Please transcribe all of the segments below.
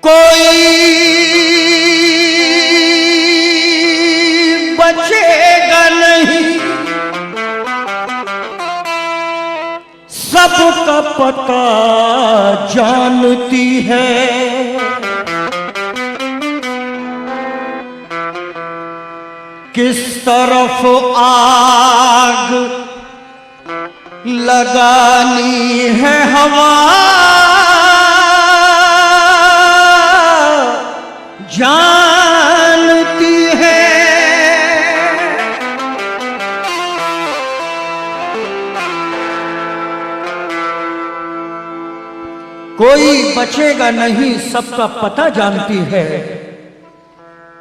कोई बचेगा नहीं, सबका पता जानती है। किस तरफ आग लगानी है हवा जानती है। कोई बचेगा नहीं, सबका पता जानती है।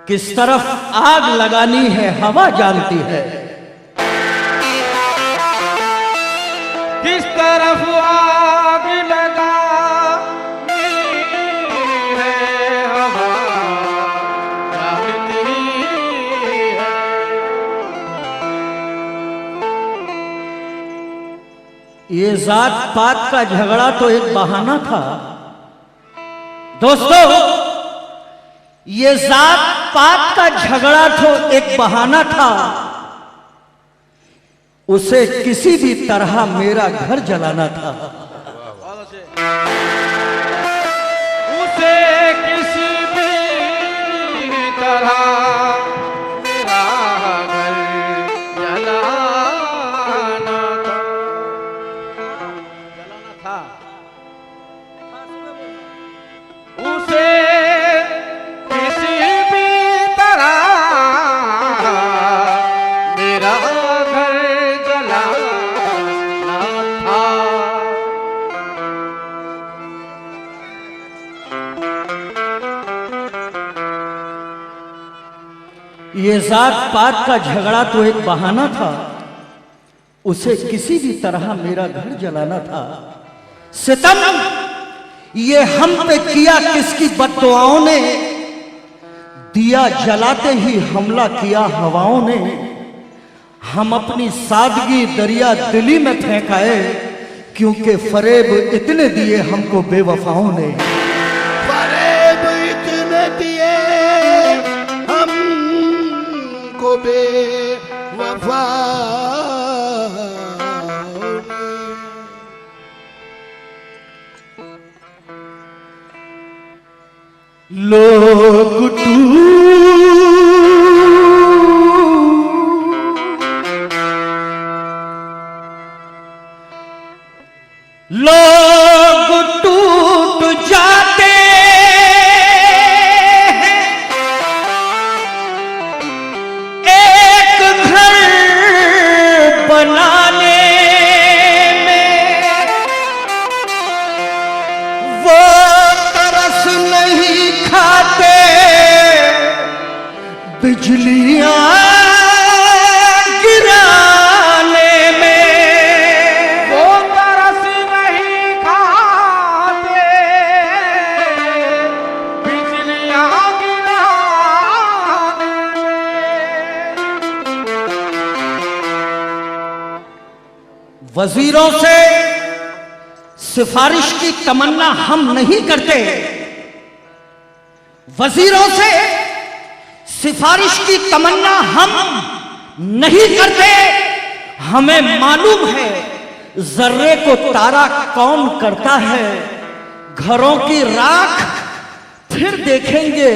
किस तरफ आग लगानी है हवा जानती है। किस तरफ आग लगानी है हवा जानती है। ये जात पात का झगड़ा तो एक बहाना था दोस्तों, ये जात पात का झगड़ा तो एक बहाना था। उसे किसी भी तरह मेरा घर जलाना था। उसे किसी भी तरह मेरा घर जलाना था। उसे किसी भी तरह मेरा घर जलाना था। ये जात पात का झगड़ा तो एक बहाना था। उसे किसी भी तरह मेरा घर जलाना था। सितम ये हम पे किया किसकी बद्दुआओं ने, दिया जलाते ही हमला किया हवाओं ने। हम अपनी सादगी दरिया दिली में फेंक आए, क्योंकि फरेब इतने दिए हमको बेवफाओं ने। फरेब इतने दिए हमको बेवफाओं ने। लोग टूट जाते हैं, एक घर बनाने में। वो तरस नहीं खाते बिजलियां गिराने में। वो तरस नहीं खाते बिजलियां गिराने में। वजीरों से सिफारिश की तमन्ना हम नहीं करते। वजीरों से सिफारिश की तमन्ना हम नहीं करते। हमें मालूम है जर्रे को तारा कौन करता है। घरों की राख फिर देखेंगे,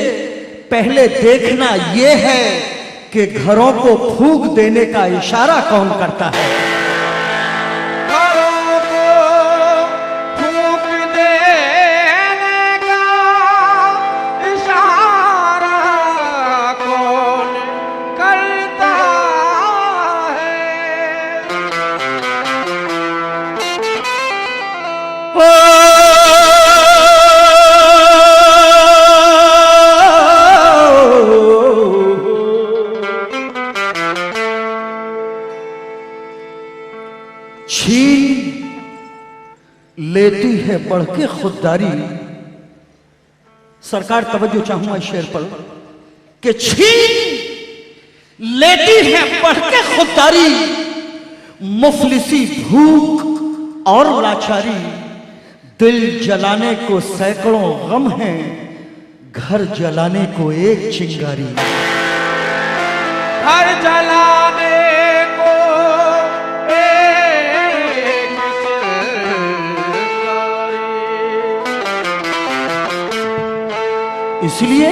पहले देखना यह है कि घरों को फूंक देने का इशारा कौन करता है। घरों को फूंक देने का इशारा कौन करता है। ओ छीन लेती है बढ़ के खुददारी। सरकार तवज्जो चाहूंगा इस शेर पर कि छीन लेती है बढ़ के खुददारी। मुफलिसी, भूख और लाचारी, दिल जलाने को सैकड़ों गम हैं। घर जलाने को एक चिंगारी, घर जलाने को एक चिंगारी। इसलिए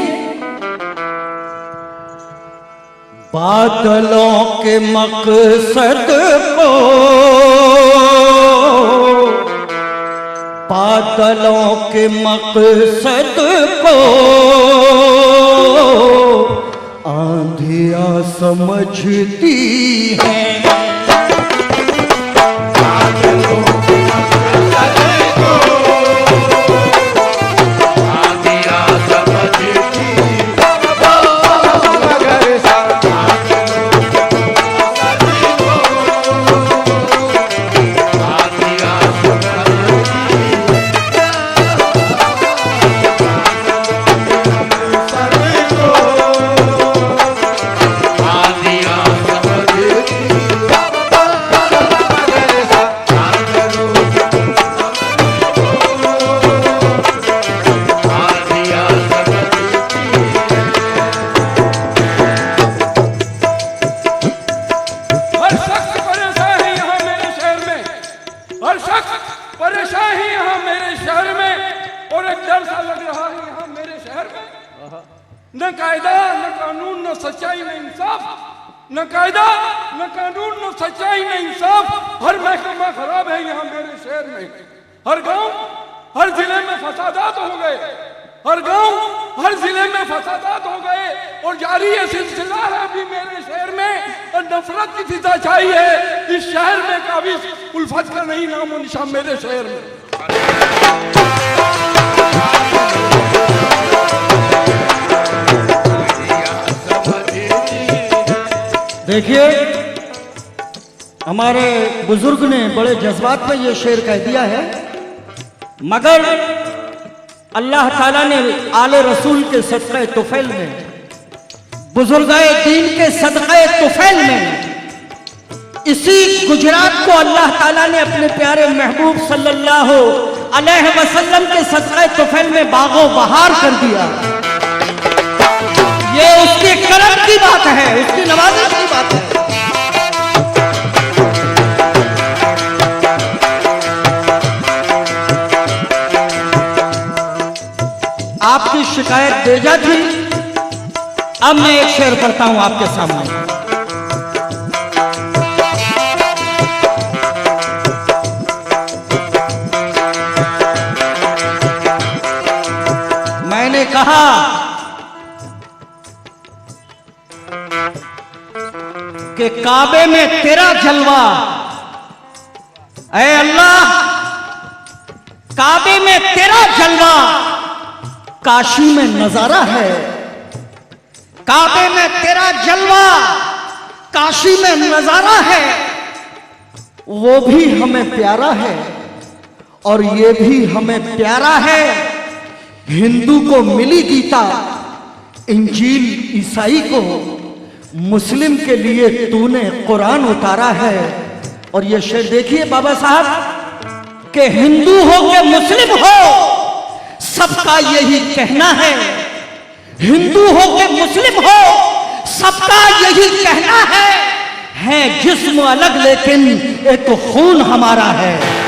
बादलों के मकसद को, बादलों के मकसद को आंधियां समझती हैं। न कायदा न कानून न सच्चाई न इंसाफ, न कायदा न कानून न सच्चाई न इंसाफ। हर महकमा खराब है यहाँ मेरे शहर में। हर गांव हर जिले में फसादात हो गए, हर गांव हर जिले में फसादात हो गए और जारी ये सिलसिला है अभी मेरे शहर में। और नफरत की फिजा छाई है इस शहर में, कभी उल्फत का नहीं नामो निशान मेरे शहर में। देखिए, हमारे बुजुर्ग ने बड़े जज्बात में ये शेर कह दिया है, मगर अल्लाह ताला ने आले रसूल के सदक़े तुफैल में, बुजुर्गाए दीन के सदक़े तुफैल में, इसी गुजरात को अल्लाह ताला ने अपने प्यारे महबूब सल्लल्लाहु अलैहि वसल्लम के सदक़े तुफैल में बागो बहार कर दिया। ये उसके करम की बात है, उसकी नवाज़त की बात है। आपकी शिकायत बेजा थी, अब मैं एक शेर पढ़ता हूं आपके सामने। मैंने कहा कि काबे में तेरा जलवा, ऐ अल्लाह काबे में तेरा जलवा काशी में नजारा है। काबे में तेरा जलवा काशी में नजारा है, वो भी हमें प्यारा है और ये भी हमें प्यारा है। हिंदू को मिली गीता, इंजील ईसाई को, मुस्लिम के लिए तूने कुरान उतारा है। और ये शेर देखिए बाबा साहब, कि हिंदू हो के मुस्लिम हो सबका यही कहना है, हिंदू हो के मुस्लिम हो सबका यही कहना है जिस्म अलग लेकिन एक खून हमारा है।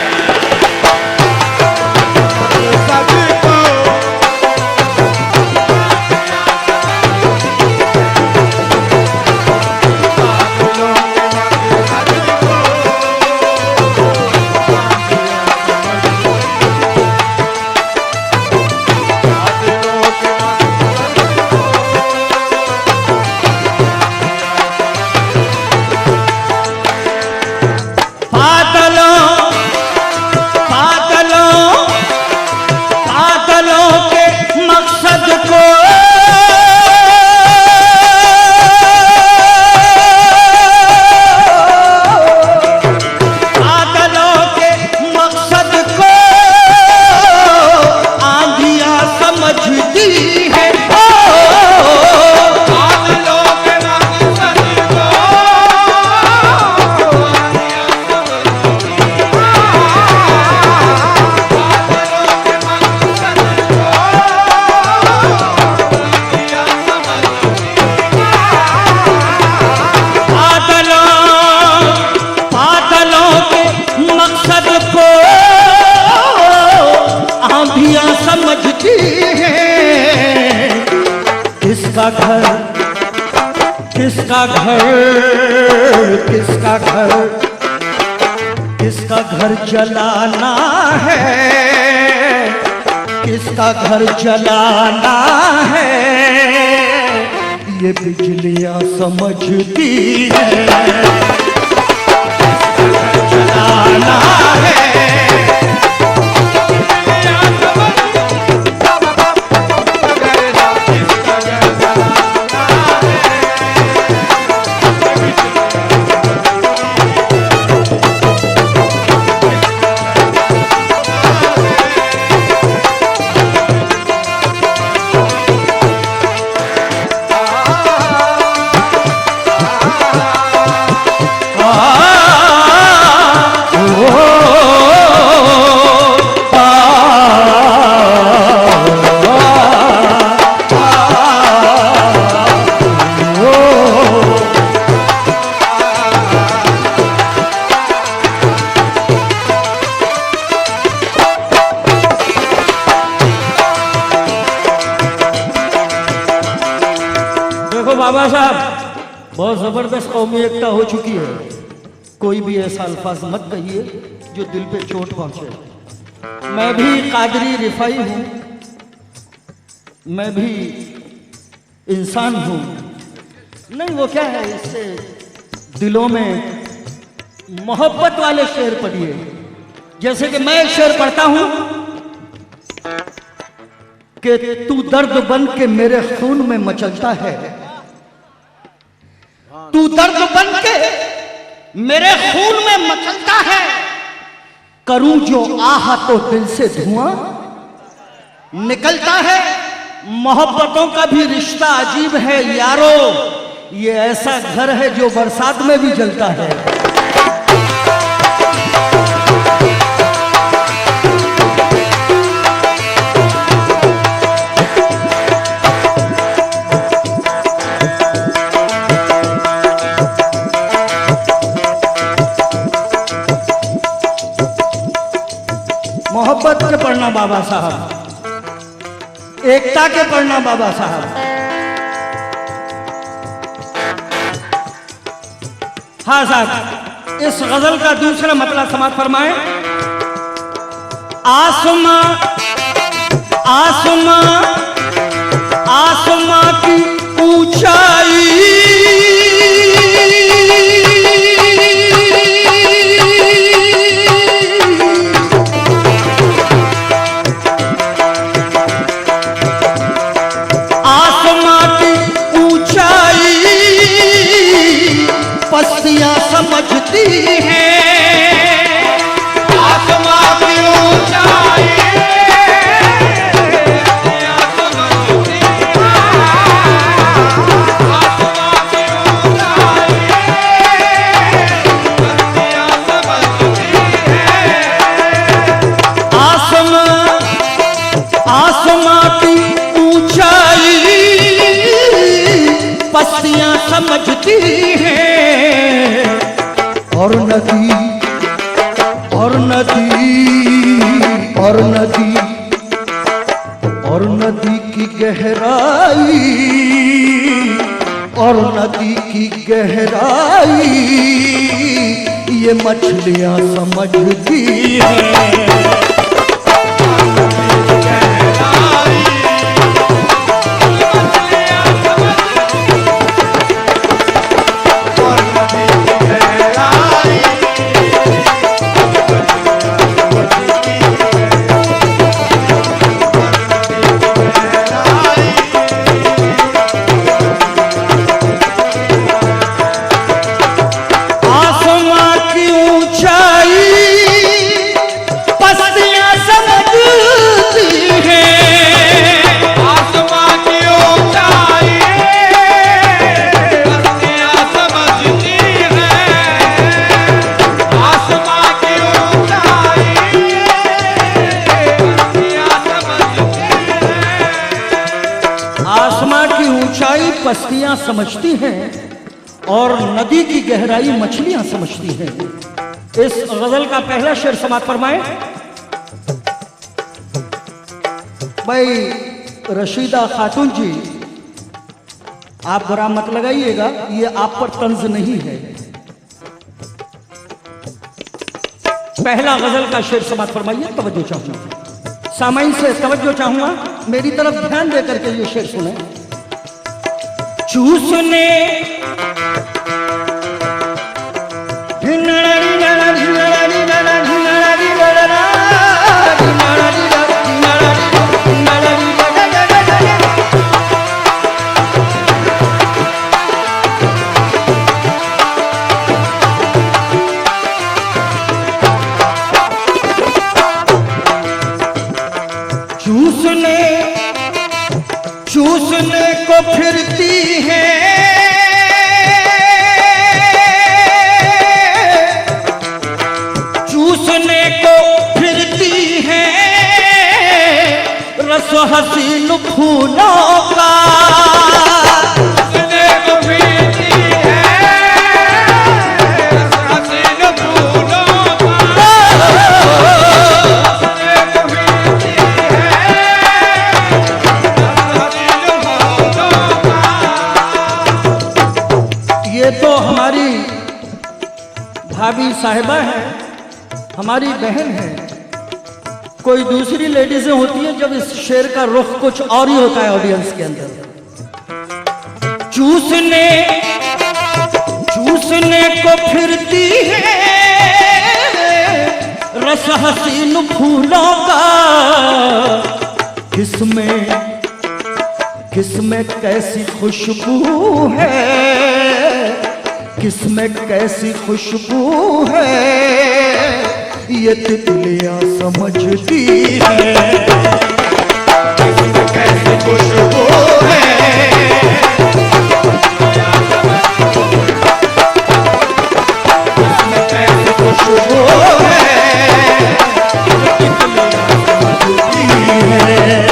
किसका घर, किसका घर, किसका घर, किसका घर जलाना है, किसका घर जलाना है, ये बिजलियां समझती है, जलाना है। बाबा साहब, बहुत जबरदस्त कौमी एकता हो चुकी है। कोई भी ऐसा अल्फाज मत कहिए जो दिल पे चोट पहुंचे। मैं भी कादरी रिफाई हूं, मैं भी इंसान हूं। नहीं वो क्या है, इससे दिलों में मोहब्बत वाले शेर पढ़िए। जैसे कि मैं एक शेर पढ़ता हूं कि तू दर्द बन के मेरे खून में मचलता है, तू दर्द बन के मेरे खून में मचलता है, करूं जो आह तो दिल से धुआं निकलता है। मोहब्बतों का भी रिश्ता अजीब है यारो, ये ऐसा घर है जो बरसात में भी जलता है। मोहब्बत के पढ़ना बाबा साहब, एकता के पढ़ना बाबा साहब। हाँ साहब, इस गजल का दूसरा मतलब समाप्त फरमाएं। आसमां आसमां आसमां की ऊंचाई, पस्तियां समझती हैं, आसमां की ऊंचाई, आसमां की ऊंचाई, पस्तियां समझती हैं, आसमां की ऊंचाई, पस्तियां समझती हैं। और नदी और नदी और नदी और नदी की गहराई, और नदी की गहराई, ये मछलियां समझती हैं। पस्तियां समझती हैं और नदी की गहराई मछलियां समझती हैं। इस गजल का पहला शेर समाप्त फरमाए। भाई रशीदा खातून जी आप बुरा मत लगाइएगा, ये आप पर तंज नहीं है। पहला गजल का शेर समाप्त फरमाइए, तवज्जो चाहूंगा, सामाइन से तवज्जो चाहूंगा, मेरी तरफ ध्यान दे करके ये शेर सुने। चूसने चूसने को फिरती है, चूसने को फिरती है रस हसीन फूलों का। चूसने को फिरती है रस हसीन फूलों का। ये तो हमारी भाभी साहिबा है, हमारी बहन है। कोई दूसरी लेडीजें होती है जब इस शेर का रुख कुछ और ही होता है ऑडियंस के अंदर। चूसने चूसने को फिरती है रस हसीन फूलों का। किसमें कैसी खुशबू है, किसमें कैसी खुशबू है, ये तितलियां समझती है। किसमें कैसी खुशबू है, किसमें कैसी खुशबू है, ये तितलियां समझती है।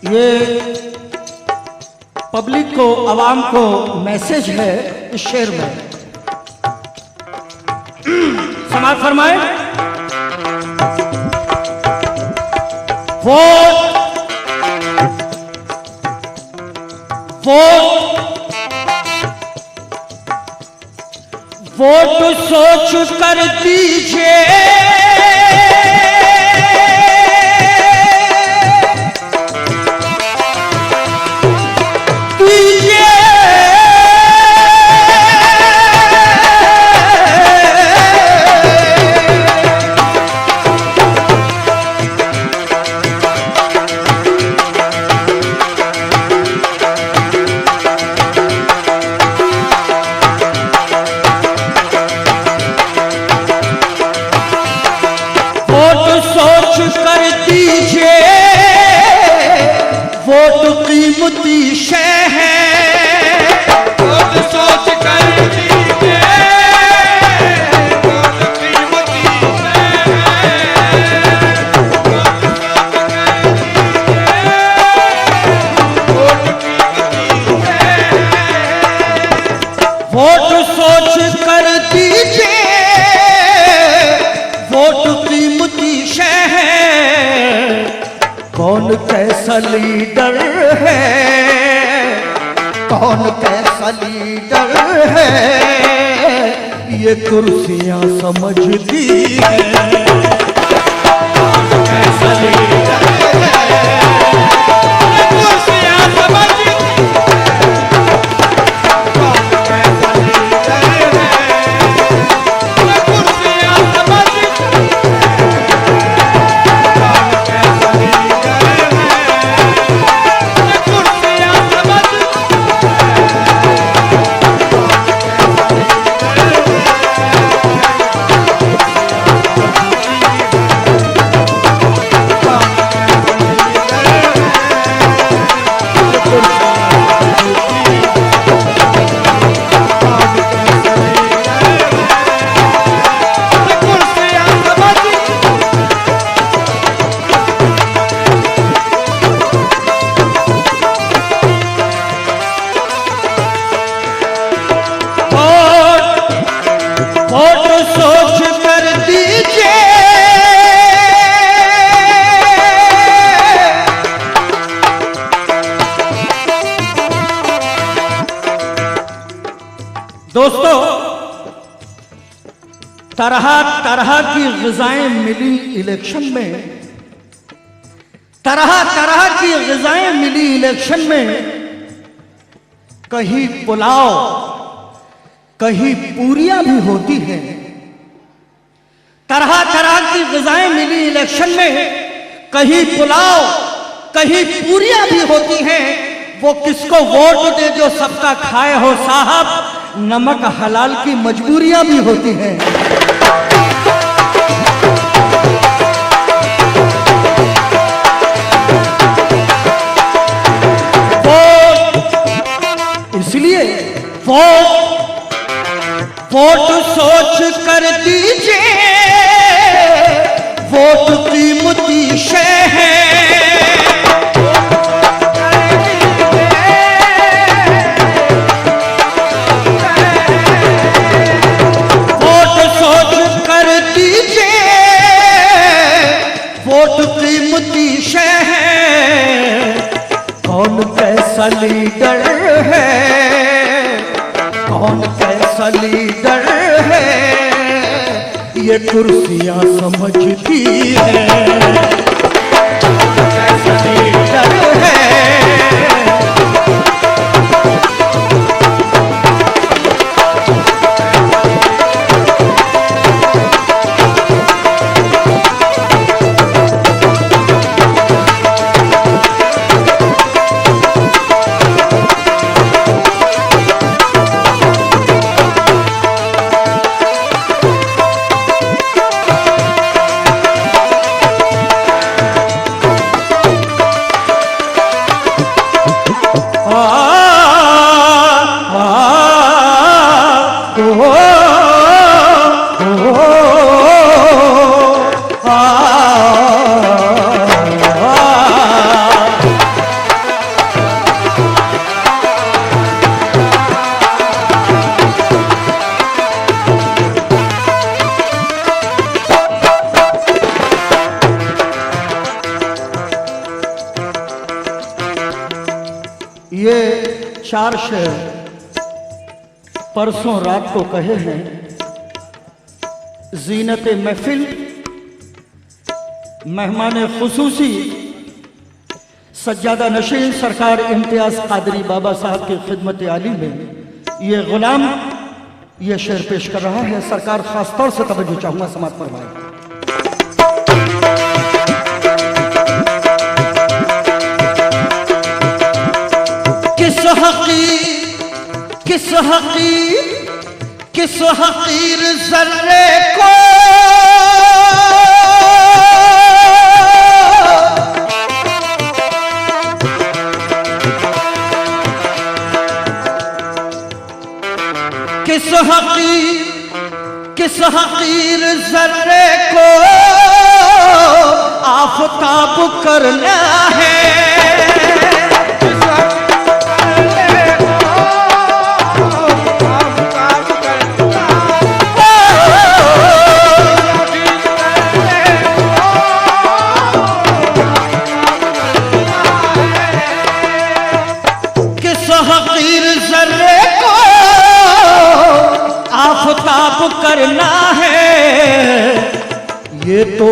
ये पब्लिक को, आवाम को मैसेज है इस शेर में। समाप्त फरमाए। वोट सोच कर दीजिए, वोट कीमती शय है, वोट सोच कर दीजिए, वोट कीमती शय है, वोट कीमती शय है, वोट सोच कर दीजिए, वोट कीमती शय है। कौन कैसा लीडर है, कौन कैसा लीडर है, ये कुर्सियां समझती है। कौन कैसा लीडर है, ये कुर्सियां समझती है। कौन कैसा लीडर है, दोस्तों, तरह तरह की ग़िज़ाएं मिली इलेक्शन में, तरह तरह की ग़िज़ाएं मिली इलेक्शन में। कहीं पुलाव, कहीं पूरियां भी होती हैं। तरह तरह की ग़िज़ाएं मिली इलेक्शन में, कहीं पुलाव, कहीं पूरियां भी होती हैं। वो किसको वोट दे जो सबका खाए हो साहब, नमक हलाल की मजबूरियां भी होती हैं। इसलिए वोट सोच कर दीजिए, वोट कीमती शय है। वोट सोच कर दीजिए, वोट कीमती शय है। कौन कैसा लीडर है, कौन कैसा लीडर है, ये कुर्सियां समझती है। कौन कैसा लीडर है, ये 4 शेर परसों रात को कहे हैं। ज़ीनत महफिल, मेहमान खुसूसी सज्जादा नशीन सरकार इम्तियाज कादरी बाबा साहब की खिदमत आली में ये गुलाम ये शेर पेश कर रहा है। सरकार खास तौर से तवज्जो चाहूंगा, समाज फरमाए। किस हकीर जर्रे को किस हकीर जर्रे को आफताब करना है। करना है ये तो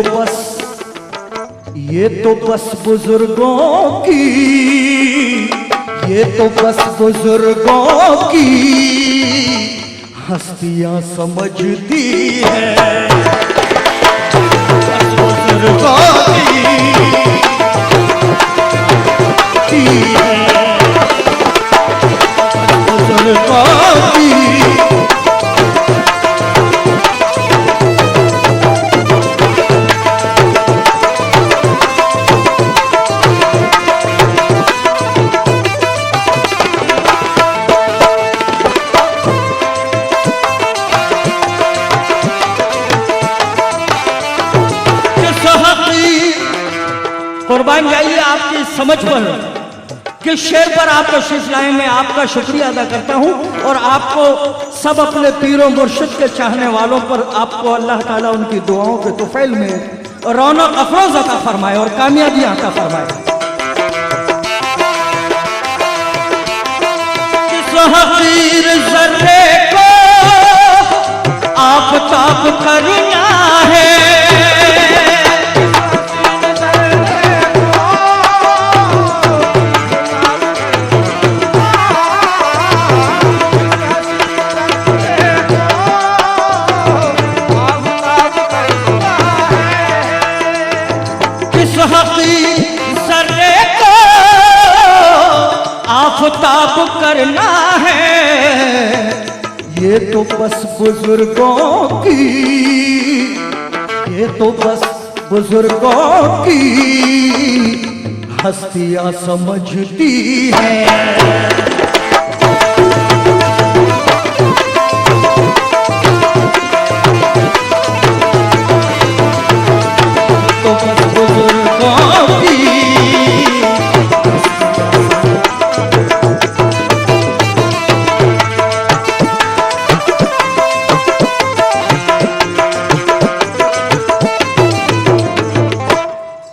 बस बुजुर्गों की, ये तो बस बुजुर्गों की हस्तियां समझती है। बस बुजुर्गों की है, बुजुर्गों की। कुर्बान जाइए आपकी समझ पर, किस शेर पर आप तशरीफ लाए। मैं आपका शुक्रिया अदा करता हूं और आपको सब अपने पीरों मुर्शिद के चाहने वालों पर आपको अल्लाह ताला उनकी दुआओं के तुफैल में रौनक अफरोज अता फरमाए और कामयाबी अता फरमाए। किस हकीर जर्रे को आफताब करना है। किस हकीर सर्रे को आफताब करना है, ये तो बस बुजुर्गों की, ये तो बस बुजुर्गों की हस्तियां समझती हैं। तो बस बुजुर्गों की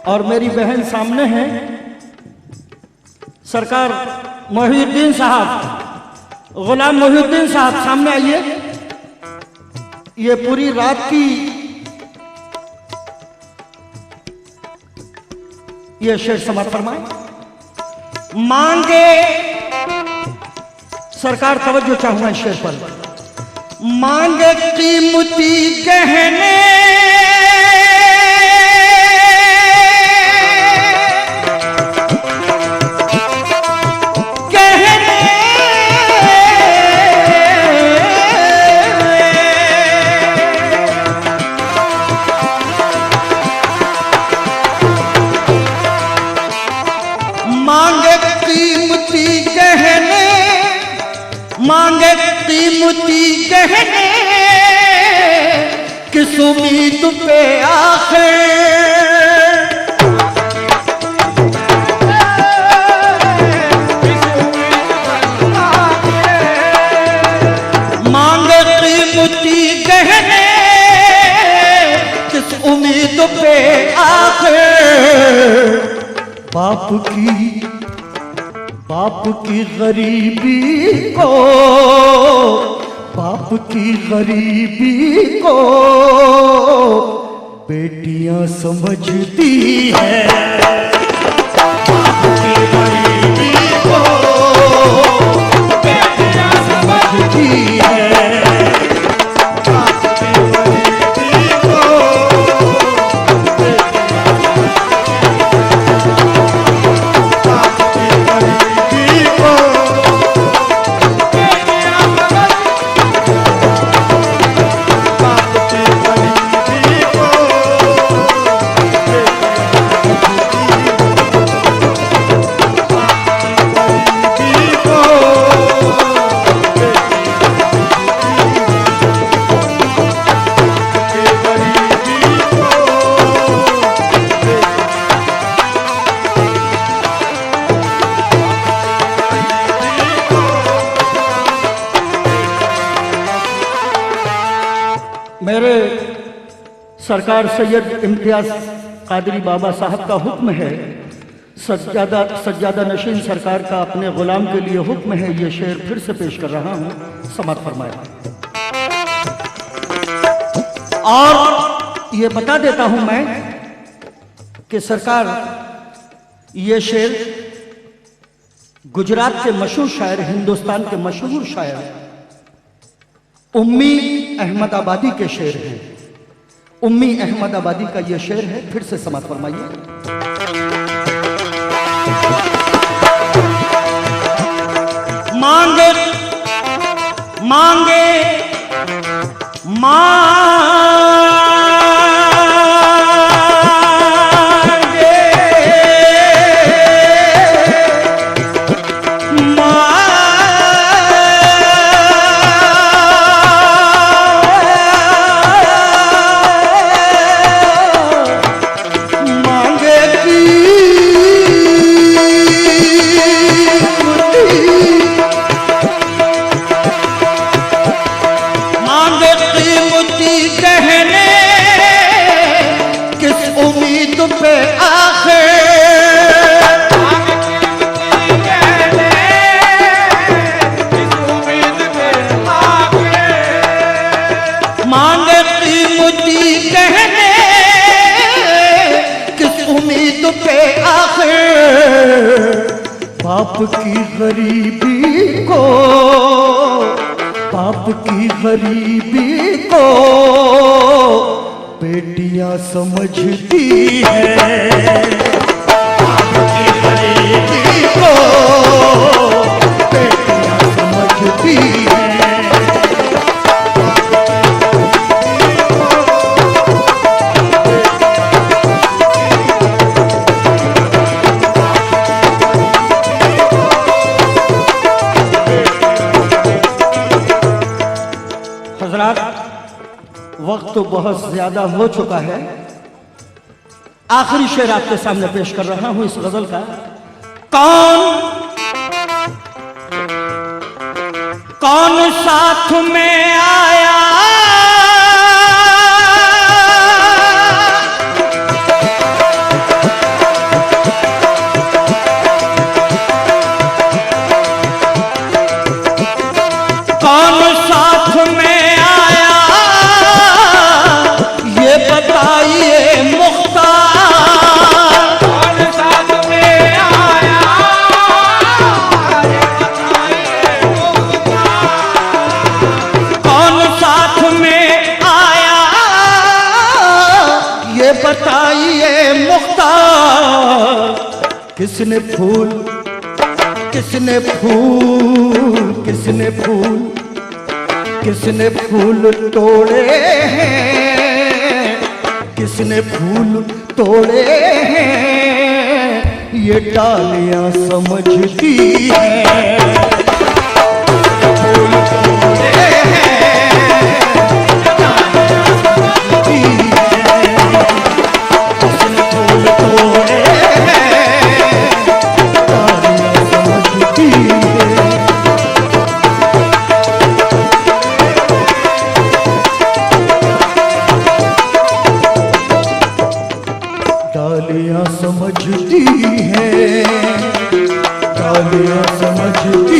और मेरी बहन सामने है, सरकार मोहिउद्दीन साहब, गुलाम मोहिउद्दीन साहब सामने आइए। ये पूरी रात की ये शेर समाप्त फरमाए। मांगे, सरकार तवज्जो चाहूंगा इस शेर पर। मांगे कीमती गहने मांगे कीमती गहने किस उम्मीद पे आखिर, मांगे कीमती गहने किस उम्मीद पे आखिर। बाप की गरीबी को, बाप की गरीबी को बेटियां समझती हैं। बाप की गरीबी को बेटियां समझती हैं। बाप की गरीबी को मेरे सरकार सैयद इम्तियाज कादरी बाबा साहब का हुक्म है, सज्जादा नशीन सरकार का अपने गुलाम के लिए हुक्म है। ये शेर फिर से पेश कर रहा हूं, समाप्त फरमाए। और ये बता देता हूं मैं कि सरकार ये शेर गुजरात के मशहूर शायर, हिंदुस्तान के मशहूर शायर उम्मी अहमदाबादी के शेर हैं। उम्मी अहमदाबादी का ये शेर है, फिर से समाप्त फरमाइए। मांगे मांगे मांगे गरीबी को, बाप की गरीबी को बेटियां समझती है। बाप की गरीबी को बेटियां समझती है। वक्त तो बहुत ज्यादा हो चुका है। आखिरी शेर आपके सामने पेश कर रहा हूं इस गजल का। कौन साथ में आया बताइए मुख्तार। किसने फूल किसने फूल किसने फूल किसने फूल तोड़े हैं, किसने फूल तोड़े हैं, ये डालियां समझती हैं। फूल तोड़े डालियां समझती हैं, डालियां समझती